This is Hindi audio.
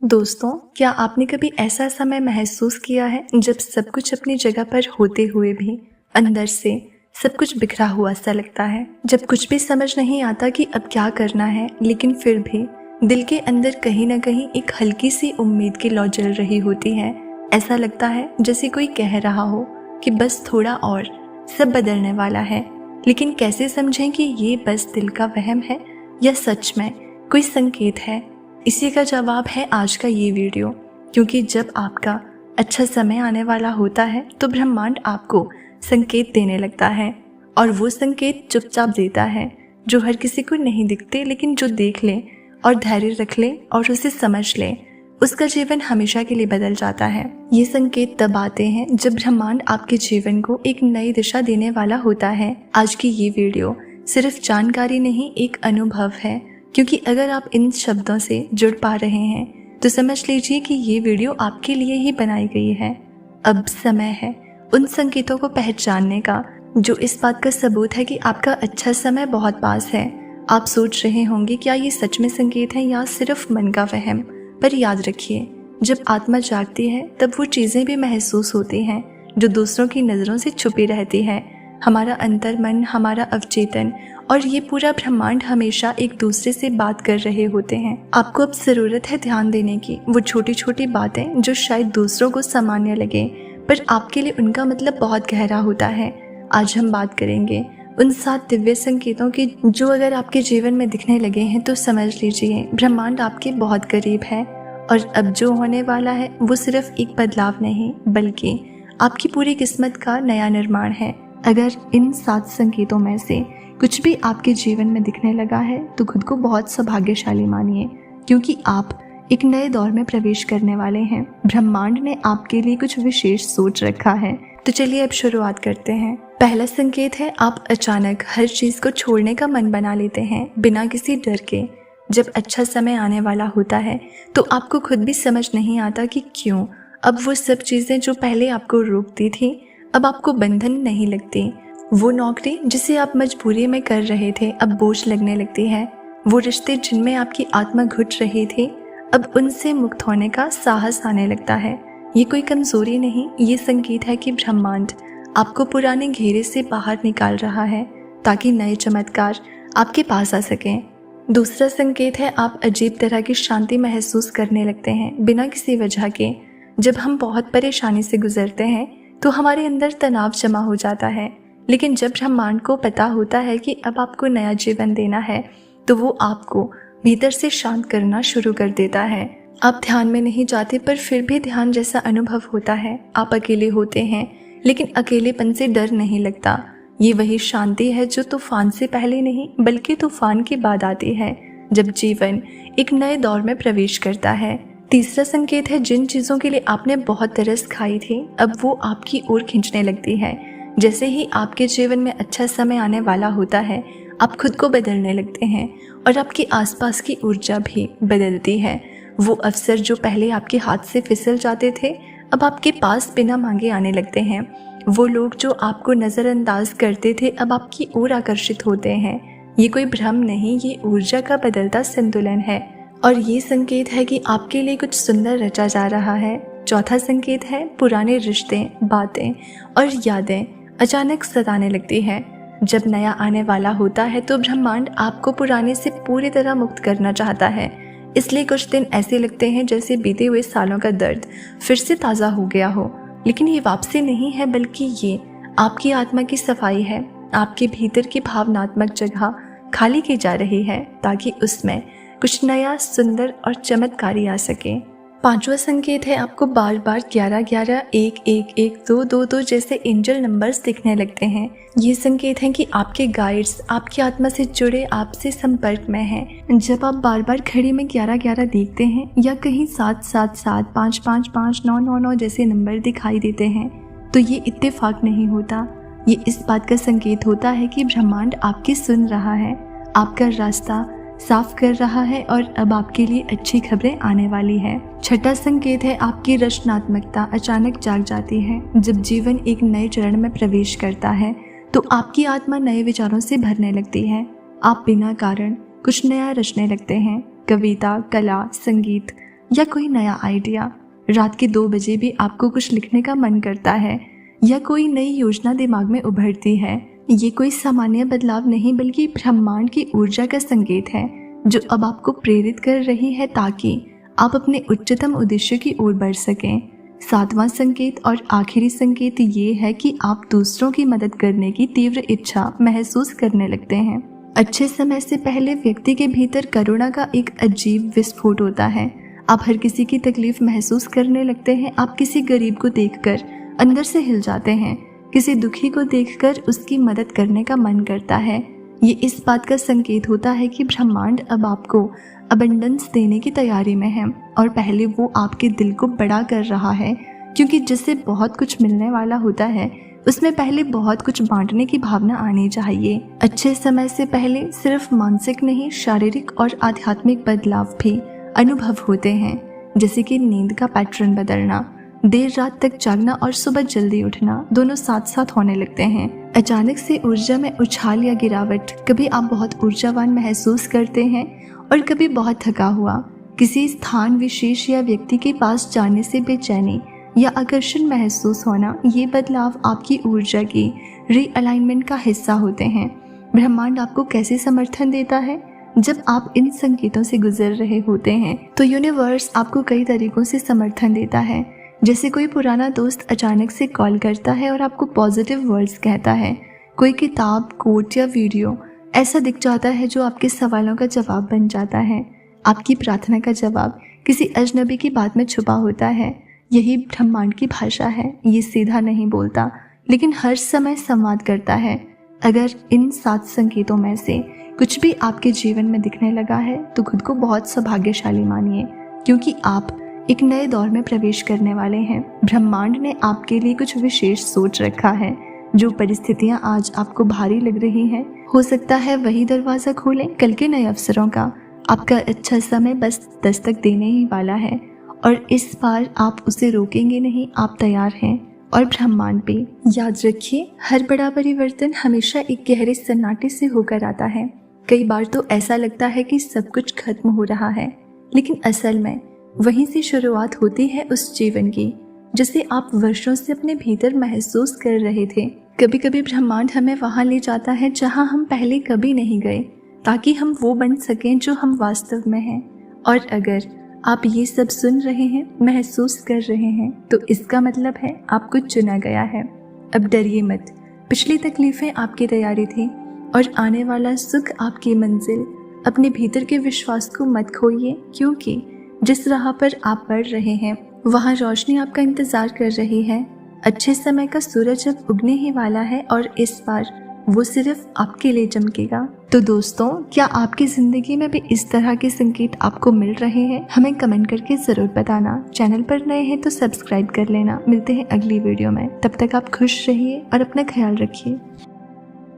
दोस्तों, क्या आपने कभी ऐसा समय महसूस किया है जब सब कुछ अपनी जगह पर होते हुए भी अंदर से सब कुछ बिखरा हुआ सा लगता है? जब कुछ भी समझ नहीं आता कि अब क्या करना है, लेकिन फिर भी दिल के अंदर कहीं ना कहीं एक हल्की सी उम्मीद की लौ जल रही होती है। ऐसा लगता है जैसे कोई कह रहा हो कि बस थोड़ा और, सब बदलने वाला है। लेकिन कैसे समझें कि ये बस दिल का वहम है या सच में कोई संकेत है? इसी का जवाब है आज का ये वीडियो। क्योंकि जब आपका अच्छा समय आने वाला होता है तो ब्रह्मांड आपको संकेत देने लगता है, और वो संकेत चुपचाप देता है जो हर किसी को नहीं दिखते, लेकिन जो देख ले और धैर्य रख ले और उसे समझ ले, उसका जीवन हमेशा के लिए बदल जाता है। ये संकेत तब आते हैं जब ब्रह्मांड आपके जीवन को एक नई दिशा देने वाला होता है। आज की ये वीडियो सिर्फ जानकारी नहीं, एक अनुभव है। क्योंकि अगर आप इन शब्दों से जुड़ पा रहे हैं तो समझ लीजिए कि ये वीडियो आपके लिए ही बनाई गई है। अब समय है उन संकेतों को पहचानने का जो इस बात का सबूत है कि आपका अच्छा समय बहुत पास है। आप सोच रहे होंगे क्या ये सच में संकेत है या सिर्फ मन का वहम? पर याद रखिए, जब आत्मा जागती है तब वो चीज़ें भी महसूस होती हैं जो दूसरों की नज़रों से छुपी रहती है। हमारा अंतर्मन, हमारा अवचेतन और ये पूरा ब्रह्मांड हमेशा एक दूसरे से बात कर रहे होते हैं। आपको अब ज़रूरत है ध्यान देने की। वो छोटी छोटी बातें जो शायद दूसरों को सामान्य लगे, पर आपके लिए उनका मतलब बहुत गहरा होता है। आज हम बात करेंगे उन 7 दिव्य संकेतों की जो अगर आपके जीवन में दिखने लगे हैं तो समझ लीजिए ब्रह्मांड आपके बहुत करीब है। और अब जो होने वाला है वो सिर्फ एक बदलाव नहीं, बल्कि आपकी पूरी किस्मत का नया निर्माण है। अगर इन 7 संकेतों में से कुछ भी आपके जीवन में दिखने लगा है तो खुद को बहुत सौभाग्यशाली मानिए, क्योंकि आप एक नए दौर में प्रवेश करने वाले हैं। ब्रह्मांड ने आपके लिए कुछ विशेष सोच रखा है। तो चलिए अब शुरुआत करते हैं। पहला संकेत है, आप अचानक हर चीज़ को छोड़ने का मन बना लेते हैं बिना किसी डर के। जब अच्छा समय आने वाला होता है तो आपको खुद भी समझ नहीं आता कि क्यों अब वो सब चीज़ें जो पहले आपको रोकती थी अब आपको बंधन नहीं लगती। वो नौकरी जिसे आप मजबूरी में कर रहे थे अब बोझ लगने लगती है। वो रिश्ते जिनमें आपकी आत्मा घुट रही थी अब उनसे मुक्त होने का साहस आने लगता है। ये कोई कमजोरी नहीं, ये संकेत है कि ब्रह्मांड आपको पुराने घेरे से बाहर निकाल रहा है ताकि नए चमत्कार आपके पास आ सकें। दूसरा संकेत है, आप अजीब तरह की शांति महसूस करने लगते हैं बिना किसी वजह के। जब हम बहुत परेशानी से गुजरते हैं तो हमारे अंदर तनाव जमा हो जाता है, लेकिन जब ब्रह्मांड को पता होता है कि अब आपको नया जीवन देना है तो वो आपको भीतर से शांत करना शुरू कर देता है। आप ध्यान में नहीं जाते पर फिर भी ध्यान जैसा अनुभव होता है। आप अकेले होते हैं लेकिन अकेलेपन से डर नहीं लगता। ये वही शांति है जो तूफान से पहले नहीं बल्कि तूफान के बाद आती है, जब जीवन एक नए दौर में प्रवेश करता है। तीसरा संकेत है, जिन चीज़ों के लिए आपने बहुत तरस खाई थी अब वो आपकी ओर खींचने लगती है। जैसे ही आपके जीवन में अच्छा समय आने वाला होता है आप खुद को बदलने लगते हैं और आपके आसपास की ऊर्जा भी बदलती है। वो अवसर जो पहले आपके हाथ से फिसल जाते थे अब आपके पास बिना मांगे आने लगते हैं। वो लोग जो आपको नज़रअंदाज करते थे अब आपकी ओर आकर्षित होते हैं। ये कोई भ्रम नहीं, ये ऊर्जा का बदलता संतुलन है और ये संकेत है कि आपके लिए कुछ सुंदर रचा जा रहा है। चौथा संकेत है, पुराने रिश्ते, बातें और यादें अचानक सताने लगती है। जब नया आने वाला होता है तो ब्रह्मांड आपको पुराने से पूरी तरह मुक्त करना चाहता है। इसलिए कुछ दिन ऐसे लगते हैं जैसे बीते हुए सालों का दर्द फिर से ताज़ा हो गया हो। लेकिन ये वापसी नहीं है, बल्कि ये आपकी आत्मा की सफाई है। आपके भीतर की भावनात्मक जगह खाली की जा रही है ताकि उसमें कुछ नया, सुंदर और चमत्कारी आ सके। पांचवा संकेत है, आपको बार बार 11 11 1 1 1 2 2 2 जैसे एंजल नंबर्स दिखने लगते हैं। ये संकेत हैं कि आपके गाइड्स आपकी आत्मा से जुड़े, आपसे संपर्क में हैं। जब आप बार बार घड़ी में 11 11 देखते हैं या कहीं 7 7 7 5 5 5 9 9 9 जैसे नंबर दिखाई देते हैं तो ये इत्तेफाक नहीं होता। ये इस बात का संकेत होता है कि ब्रह्मांड आपकी सुन रहा है, आपका रास्ता साफ कर रहा है और अब आपके लिए अच्छी खबरें आने वाली है। छठा संकेत है, आपकी रचनात्मकता अचानक जाग जाती है। जब जीवन एक नए चरण में प्रवेश करता है तो आपकी आत्मा नए विचारों से भरने लगती है। आप बिना कारण कुछ नया रचने लगते हैं। कविता, कला, संगीत, या कोई नया आइडिया। रात के 2 बजे भी आपको कुछ लिखने का मन करता है या कोई नई योजना दिमाग में उभरती है। ये कोई सामान्य बदलाव नहीं बल्कि ब्रह्मांड की ऊर्जा का संकेत है जो अब आपको प्रेरित कर रही है ताकि आप अपने उच्चतम उद्देश्य की ओर बढ़ सकें। 7वां संकेत और आखिरी संकेत ये है कि आप दूसरों की मदद करने की तीव्र इच्छा महसूस करने लगते हैं। अच्छे समय से पहले व्यक्ति के भीतर करुणा का एक अजीब विस्फोट होता है। आप हर किसी की तकलीफ महसूस करने लगते हैं। आप किसी गरीब को देखकर अंदर से हिल जाते हैं। किसी दुखी को देखकर उसकी मदद करने का मन करता है। ये इस बात का संकेत होता है कि ब्रह्मांड अब आपको अबंडेंस देने की तैयारी में है और पहले वो आपके दिल को बड़ा कर रहा है, क्योंकि जिससे बहुत कुछ मिलने वाला होता है उसमें पहले बहुत कुछ बांटने की भावना आनी चाहिए। अच्छे समय से पहले सिर्फ मानसिक नहीं, शारीरिक और आध्यात्मिक बदलाव भी अनुभव होते हैं, जैसे कि नींद का पैटर्न बदलना, देर रात तक जागना और सुबह जल्दी उठना दोनों साथ साथ होने लगते हैं। अचानक से ऊर्जा में उछाल या गिरावट, कभी आप बहुत ऊर्जावान महसूस करते हैं और कभी बहुत थका हुआ। किसी स्थान विशेष या व्यक्ति के पास जाने से बेचैनी या आकर्षण महसूस होना, ये बदलाव आपकी ऊर्जा की रीअलाइनमेंट का हिस्सा होते हैं। ब्रह्मांड आपको कैसे समर्थन देता है? जब आप इन संकेतों से गुजर रहे होते हैं तो यूनिवर्स आपको कई तरीकों से समर्थन देता है। जैसे कोई पुराना दोस्त अचानक से कॉल करता है और आपको पॉजिटिव वर्ड्स कहता है। कोई किताब, कोट या वीडियो ऐसा दिख जाता है जो आपके सवालों का जवाब बन जाता है। आपकी प्रार्थना का जवाब किसी अजनबी की बात में छुपा होता है। यही ब्रह्मांड की भाषा है। ये सीधा नहीं बोलता लेकिन हर समय संवाद करता है। अगर इन 7 संकेतों में से कुछ भी आपके जीवन में दिखने लगा है तो खुद को बहुत सौभाग्यशाली मानिए, क्योंकि आप एक नए दौर में प्रवेश करने वाले हैं। ब्रह्मांड ने आपके लिए कुछ विशेष सोच रखा है। जो परिस्थितियां आज आपको भारी लग रही हैं, हो सकता है वही दरवाज़ा खोलें कल के नए अवसरों का। आपका अच्छा समय बस दस्तक देने ही वाला है और इस बार आप उसे रोकेंगे नहीं। आप तैयार हैं और ब्रह्मांड भी। याद रखिए, हर बड़ा परिवर्तन हमेशा एक गहरे सन्नाटे से होकर आता है। कई बार तो ऐसा लगता है कि सब कुछ खत्म हो रहा है, लेकिन असल में वहीं से शुरुआत होती है उस जीवन की जिसे आप वर्षों से अपने भीतर महसूस कर रहे थे। कभी कभी ब्रह्मांड हमें वहां ले जाता है जहां हम पहले कभी नहीं गए, ताकि हम वो बन सकें जो हम वास्तव में हैं। और अगर आप ये सब सुन रहे हैं, महसूस कर रहे हैं, तो इसका मतलब है आपको चुना गया है। अब डरिए मत। पिछली तकलीफें आपकी तैयारी थी और आने वाला सुख आपकी मंजिल। अपने भीतर के विश्वास को मत खोइए, क्योंकि जिस राह पर आप बढ़ रहे हैं वहाँ रोशनी आपका इंतजार कर रही है। अच्छे समय का सूरज अब उगने ही वाला है और इस बार वो सिर्फ आपके लिए चमकेगा। तो दोस्तों, क्या आपकी जिंदगी में भी इस तरह के संकेत आपको मिल रहे हैं? हमें कमेंट करके जरूर बताना। चैनल पर नए हैं तो सब्सक्राइब कर लेना। मिलते हैं अगली वीडियो में। तब तक आप खुश रहिए और अपना ख्याल रखिए।